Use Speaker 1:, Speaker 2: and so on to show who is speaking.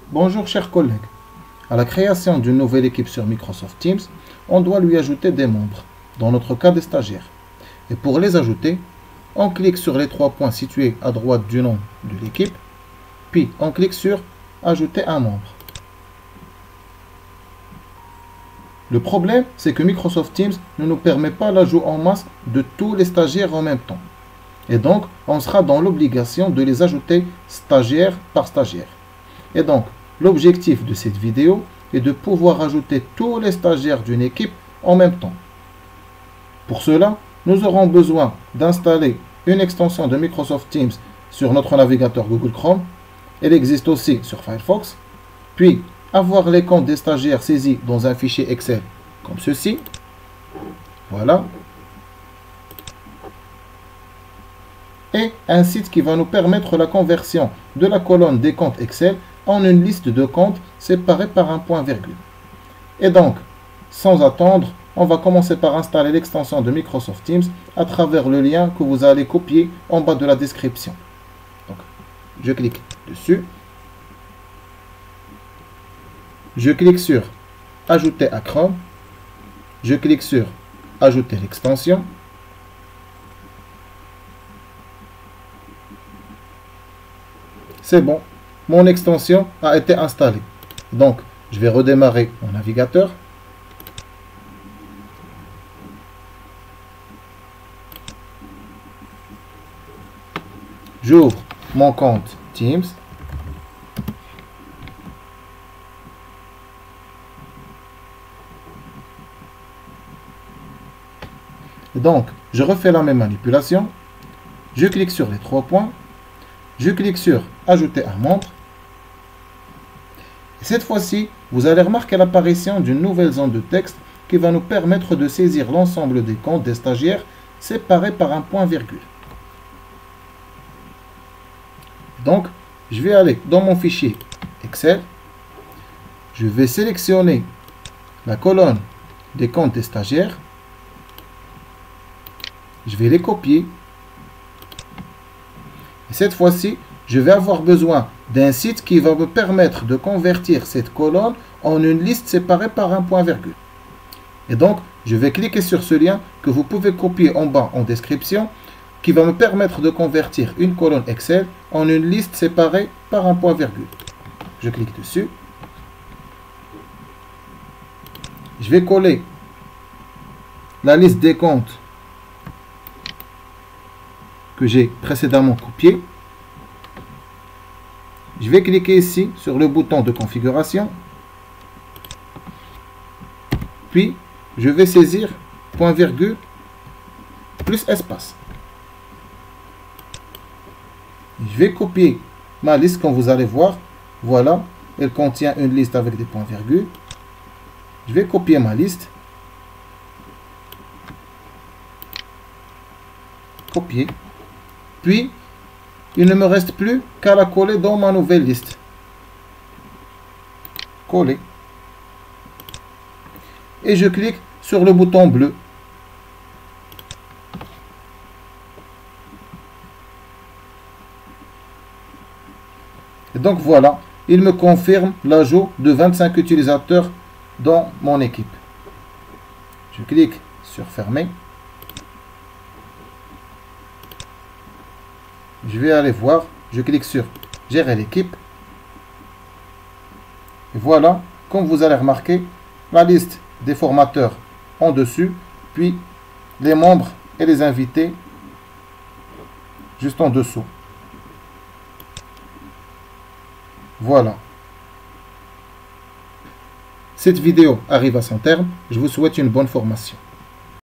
Speaker 1: Bonjour chers collègues. À la création d'une nouvelle équipe sur Microsoft Teams, on doit lui ajouter des membres, dans notre cas des stagiaires. Et pour les ajouter, on clique sur les trois points situés à droite du nom de l'équipe, puis on clique sur Ajouter un membre. Le problème, c'est que Microsoft Teams ne nous permet pas l'ajout en masse de tous les stagiaires en même temps. Et donc, on sera dans l'obligation de les ajouter stagiaire par stagiaire. Et donc, l'objectif de cette vidéo est de pouvoir ajouter tous les stagiaires d'une équipe en même temps. Pour cela, nous aurons besoin d'installer une extension de Microsoft Teams sur notre navigateur Google Chrome. Elle existe aussi sur Firefox. Puis, avoir les comptes des stagiaires saisis dans un fichier Excel comme ceci. Voilà. Et un site qui va nous permettre la conversion de la colonne des comptes Excel en une liste de comptes séparés par un point-virgule. Et donc, sans attendre, on va commencer par installer l'extension de Microsoft Teams à travers le lien que vous allez copier en bas de la description. Donc, je clique dessus. Je clique sur Ajouter à Chrome. Je clique sur Ajouter l'extension. C'est bon, mon extension a été installée. Donc, je vais redémarrer mon navigateur. J'ouvre mon compte Teams. Donc, je refais la même manipulation. Je clique sur les trois points. Je clique sur Ajouter un membre. Et cette fois-ci, vous allez remarquer l'apparition d'une nouvelle zone de texte qui va nous permettre de saisir l'ensemble des comptes des stagiaires séparés par un point-virgule. Donc, je vais aller dans mon fichier Excel. Je vais sélectionner la colonne des comptes des stagiaires. Je vais les copier. Et cette fois-ci, je vais avoir besoin d'un site qui va me permettre de convertir cette colonne en une liste séparée par un point-virgule. Et donc, je vais cliquer sur ce lien que vous pouvez copier en bas en description, qui va me permettre de convertir une colonne Excel en une liste séparée par un point-virgule. Je clique dessus. Je vais coller la liste des comptes que j'ai précédemment copié. Je vais cliquer ici sur le bouton de configuration. Puis, je vais saisir point virgule plus espace. Je vais copier ma liste comme vous allez voir. Voilà, elle contient une liste avec des points virgules. Je vais copier ma liste. Copier. Puis, il ne me reste plus qu'à la coller dans ma nouvelle liste. Coller. Et je clique sur le bouton bleu. Et donc voilà, il me confirme l'ajout de 25 utilisateurs dans mon équipe. Je clique sur Fermer. Je vais aller voir, je clique sur Gérer l'équipe. Et voilà, comme vous allez remarquer, la liste des formateurs en dessus, puis les membres et les invités juste en dessous. Voilà. Cette vidéo arrive à son terme. Je vous souhaite une bonne formation.